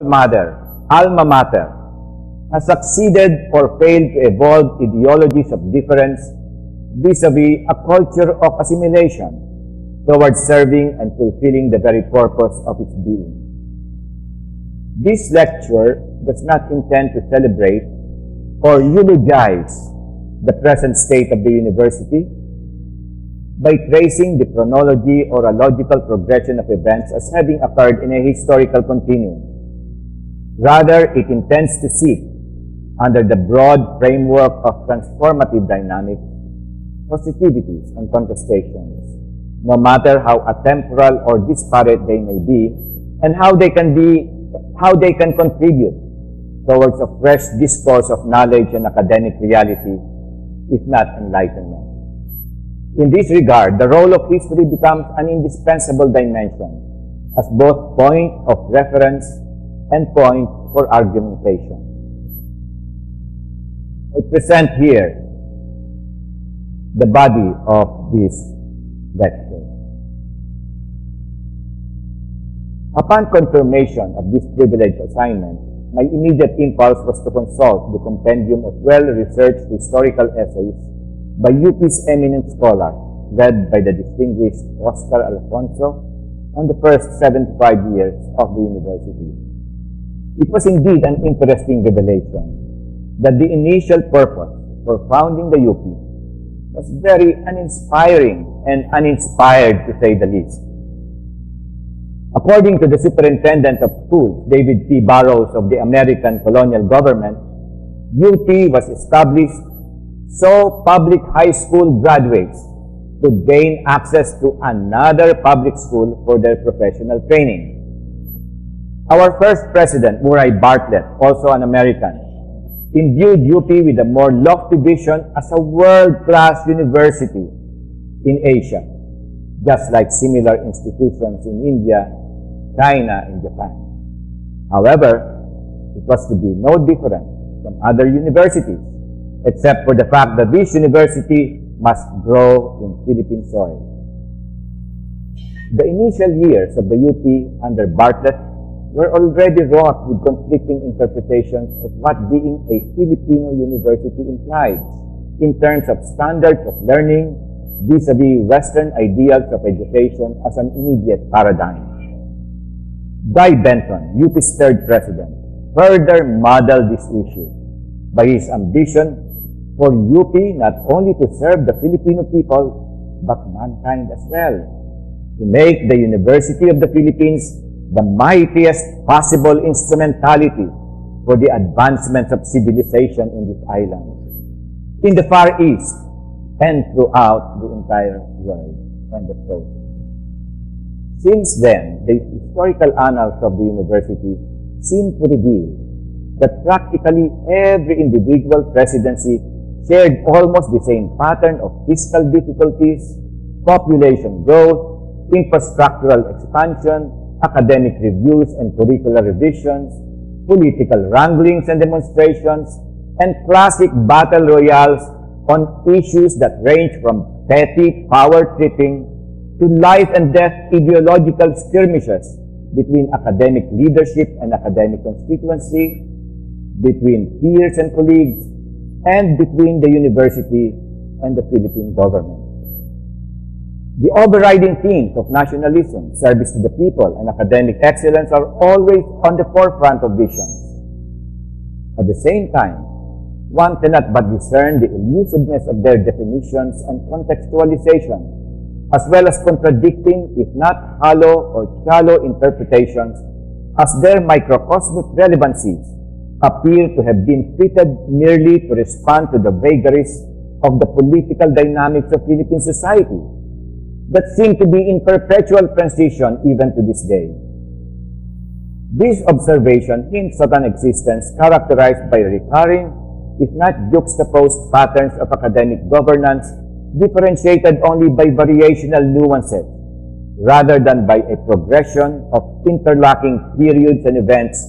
mother, alma mater, has succeeded or failed to evolve ideologies of difference vis-a-vis a culture of assimilation towards serving and fulfilling the very purpose of its being. This lecture does not intend to celebrate or eulogize the present state of the university by tracing the chronology or a logical progression of events as having occurred in a historical continuum. Rather, it intends to seek, under the broad framework of transformative dynamics, positivities and contestations, no matter how atemporal or disparate they may be, and how they can contribute towards a fresh discourse of knowledge and academic reality, if not enlightenment. In this regard, the role of history becomes an indispensable dimension as both point of reference and point for argumentation. I present here the body of this lecture. Upon confirmation of this privileged assignment, my immediate impulse was to consult the compendium of well-researched historical essays by UP's eminent scholars, led by the distinguished Oscar Alfonso on the first 75 years of the university. It was indeed an interesting revelation that the initial purpose for founding the UP was very uninspiring and uninspired, to say the least. According to the superintendent of schools, David P. Barrows of the American colonial government, UP was established so public high school graduates could gain access to another public school for their professional training. Our first president, Murray Bartlett, also an American, imbued UP with a more lofty vision as a world-class university in Asia, just like similar institutions in India, China, and Japan. However, it was to be no different from other universities, except for the fact that this university must grow in Philippine soil. The initial years of the UP under Bartlett were already wrought with conflicting interpretations of what being a Filipino university implied in terms of standards of learning vis-a-vis Western ideals of education as an immediate paradigm. Guy Benton, UP's third president, further modeled this issue by his ambition for UP not only to serve the Filipino people, but mankind as well, to make the University of the Philippines the mightiest possible instrumentality for the advancement of civilization in this island, in the Far East, and throughout the entire world. End of quote. Since then, the historical annals of the university seem to reveal that practically every individual presidency shared almost the same pattern of fiscal difficulties, population growth, infrastructural expansion, academic reviews and curricular revisions, political wranglings and demonstrations, and classic battle royales on issues that range from petty power-tripping to life and death ideological skirmishes between academic leadership and academic constituency, between peers and colleagues, and between the university and the Philippine government. The overriding themes of nationalism, service to the people, and academic excellence are always on the forefront of visions. At the same time, one cannot but discern the elusiveness of their definitions and contextualization, as well as contradicting, if not hollow or shallow interpretations, as their microcosmic relevancies appear to have been fitted merely to respond to the vagaries of the political dynamics of Philippine society that seem to be in perpetual transition even to this day. This observation hints at an existence characterized by recurring, if not juxtaposed, patterns of academic governance differentiated only by variational nuances, rather than by a progression of interlocking periods and events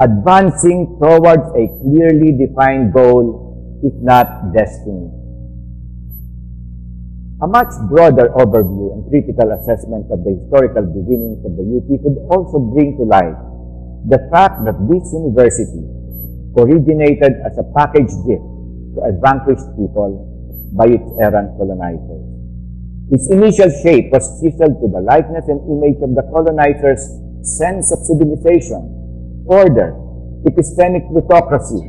advancing towards a clearly defined goal, if not destiny. A much broader overview and critical assessment of the historical beginnings of the UP could also bring to light the fact that this university originated as a packaged gift to a vanquished people by its errant colonizers. Its initial shape was chiseled to the likeness and image of the colonizers' sense of civilization, order, epistemic plutocracy,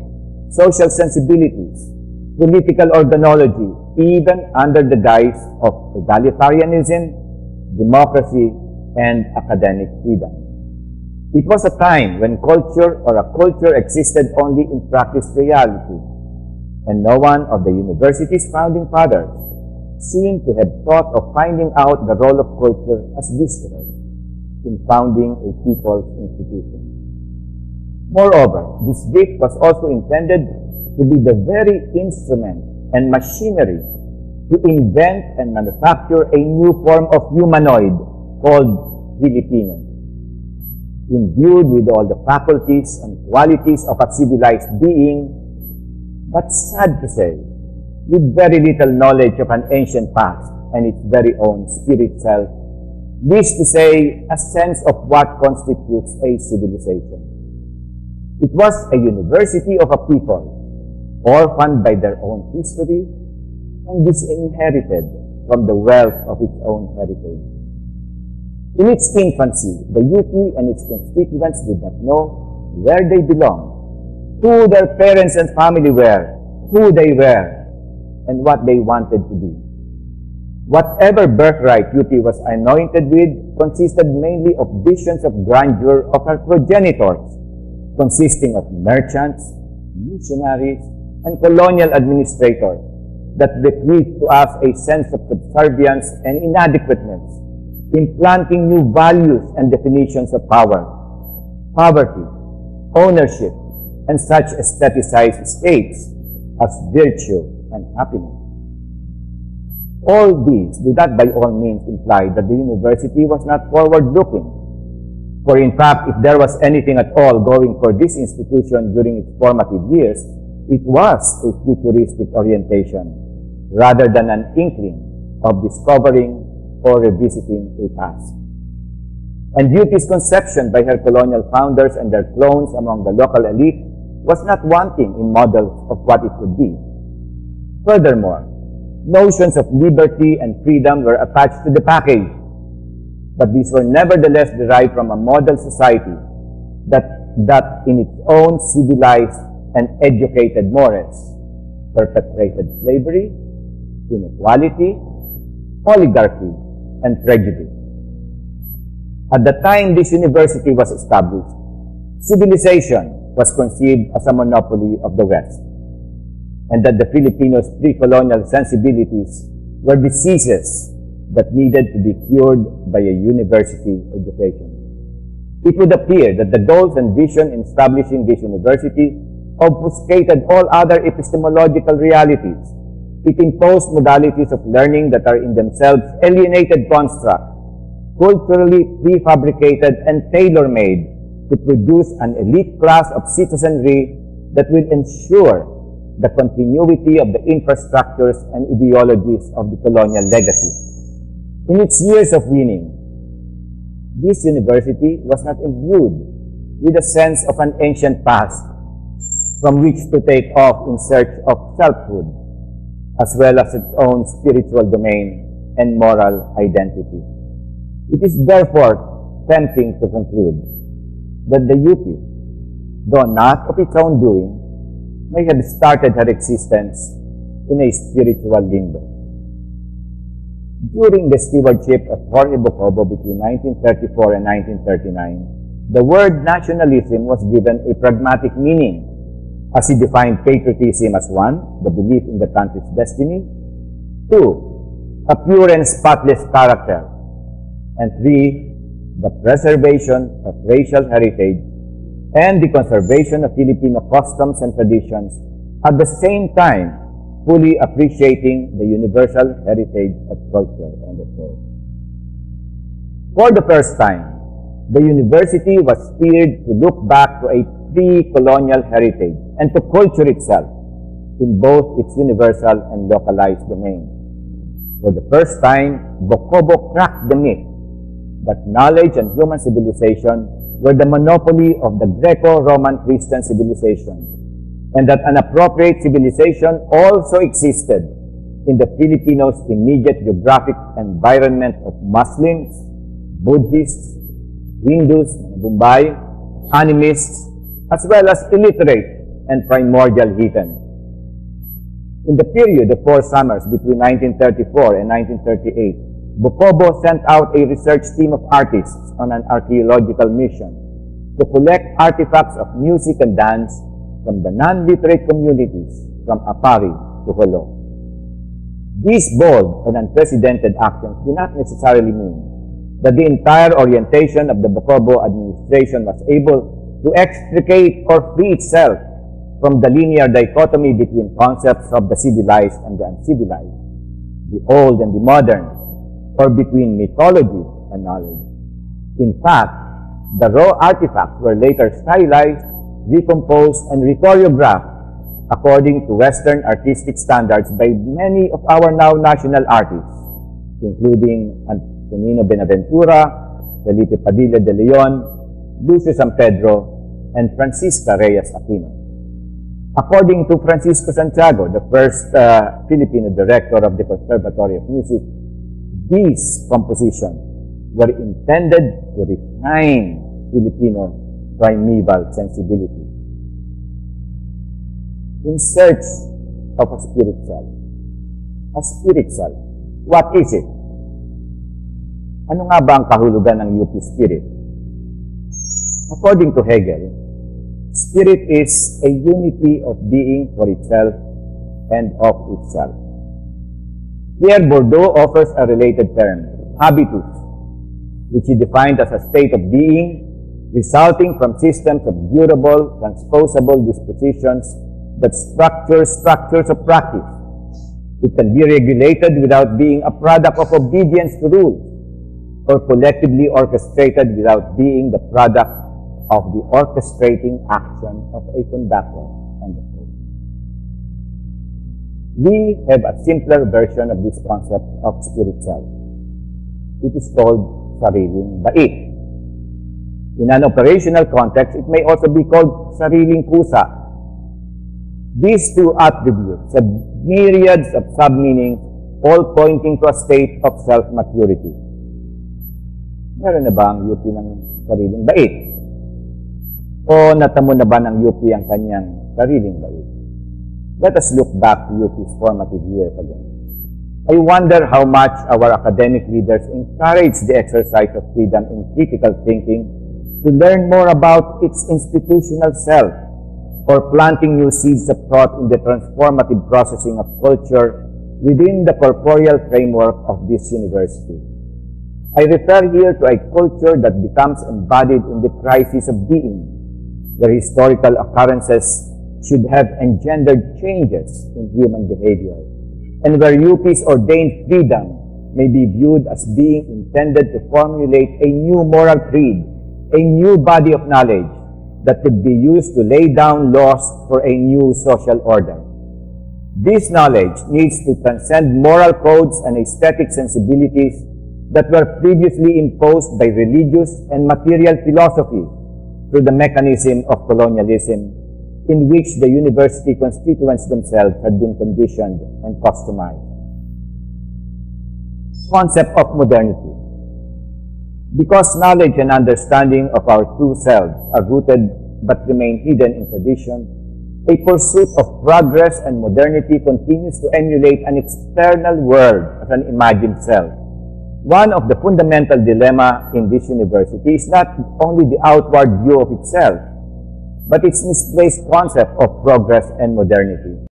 social sensibilities, political organology, even under the guise of egalitarianism, democracy, and academic freedom. It was a time when culture or a culture existed only in practiced reality, and no one of the university's founding fathers seemed to have thought of finding out the role of culture as visceral in founding a people's institution. Moreover, this gift was also intended to be the very instrument and machinery to invent and manufacture a new form of humanoid called Filipino, imbued with all the faculties and qualities of a civilized being, but sad to say, with very little knowledge of an ancient past and its very own spirit self, this to say, a sense of what constitutes a civilization. It was a university of a people, orphaned by their own history and disinherited from the wealth of its own heritage. In its infancy, the UP and its constituents did not know where they belonged, who their parents and family were, who they were, and what they wanted to be. Whatever birthright UP was anointed with consisted mainly of visions of grandeur of her progenitors, consisting of merchants, missionaries, and colonial administrators that bequeathed to us a sense of subservience and inadequateness, implanting new values and definitions of power, poverty, ownership, and such aestheticized states as virtue and happiness. All these do not by all means imply that the university was not forward-looking, for in fact, if there was anything at all going for this institution during its formative years, it was a futuristic orientation, rather than an inkling of discovering or revisiting a past. And UP's conception by her colonial founders and their clones among the local elite was not wanting in models of what it could be. Furthermore, notions of liberty and freedom were attached to the package, but these were nevertheless derived from a model society that in its own civilized and educated morals perpetrated slavery, inequality, oligarchy, and prejudice. At the time this university was established, civilization was conceived as a monopoly of the West, and that the Filipinos' pre-colonial sensibilities were diseases that needed to be cured by a university education. It would appear that the goals and vision in establishing this university obfuscated all other epistemological realities. It imposed modalities of learning that are in themselves alienated constructs, culturally prefabricated and tailor-made to produce an elite class of citizenry that will ensure the continuity of the infrastructures and ideologies of the colonial legacy. In its years of winning, this university was not imbued with a sense of an ancient past from which to take off in search of selfhood, as well as its own spiritual domain and moral identity. It is therefore tempting to conclude that the UP, though not of its own doing, may have started her existence in a spiritual limbo. During the stewardship of Jorge Bocobo between 1934 and 1939, the word nationalism was given a pragmatic meaning, as he defined patriotism as 1, the belief in the country's destiny, 2, a pure and spotless character, and 3, the preservation of racial heritage and the conservation of Filipino customs and traditions, at the same time fully appreciating the universal heritage of culture and the soul. For the first time, the university was steered to look back to a pre-colonial heritage and to culture itself in both its universal and localized domain. For the first time, Bocobo cracked the myth that knowledge and human civilization were the monopoly of the Greco-Roman Christian civilization, and that an appropriate civilization also existed in the Filipinos' immediate geographic environment of Muslims, Buddhists, Hindus, Bombay, animists, as well as illiterate and primordial heathen. In the period of 4 summers between 1934 and 1938, Bukobo sent out a research team of artists on an archaeological mission to collect artifacts of music and dance from the non-literate communities from Apari to Jolo. These bold and unprecedented actions do not necessarily mean that the entire orientation of the Bukobo administration was able to extricate or free itself from the linear dichotomy between concepts of the civilized and the uncivilized, the old and the modern, or between mythology and knowledge. In fact, the raw artifacts were later stylized, recomposed, and choreographed according to Western artistic standards by many of our now national artists, including Antonino Benaventura, Felipe Padilla de Leon, Lucio San Pedro, and Francisca Reyes Aquino. According to Francisco Santiago, the first Filipino director of the Conservatory of Music, these compositions were intended to refine Filipino primeval sensibility. In search of a spirit self. A spirit self, what is it? Ano nga ba ang kahulugan ng UP spirit? According to Hegel, spirit is a unity of being for itself and of itself. Pierre Bourdieu offers a related term, habitus, which he defined as a state of being resulting from systems of durable, transposable dispositions that structure structures of practice. It can be regulated without being a product of obedience to rules, or collectively orchestrated without being the product of the orchestrating action of a conductor and the whole. We have a simpler version of this concept of spirit self. It is called sariling bait. In an operational context, it may also be called sariling kusa. These two attributes have myriads of sub-meanings, all pointing to a state of self-maturity. Meron na ba ang UP ng sariling bait? O natamo na ba ng UP ang kanyang sariling bait? Let us look back to UP's formative years again. I wonder how much our academic leaders encourage the exercise of freedom in critical thinking to learn more about its institutional self, or planting new seeds of thought in the transformative processing of culture within the corporeal framework of this university. I refer here to a culture that becomes embodied in the crisis of being, where historical occurrences should have engendered changes in human behavior, and where UP's ordained freedom may be viewed as being intended to formulate a new moral creed, a new body of knowledge that could be used to lay down laws for a new social order. This knowledge needs to transcend moral codes and aesthetic sensibilities that were previously imposed by religious and material philosophy through the mechanism of colonialism, in which the university constituents themselves had been conditioned and customized. Concept of modernity. Because knowledge and understanding of our true selves are rooted but remain hidden in tradition, a pursuit of progress and modernity continues to emulate an external world as an imagined self. One of the fundamental dilemma in this university is not only the outward view of itself, but its misplaced concept of progress and modernity.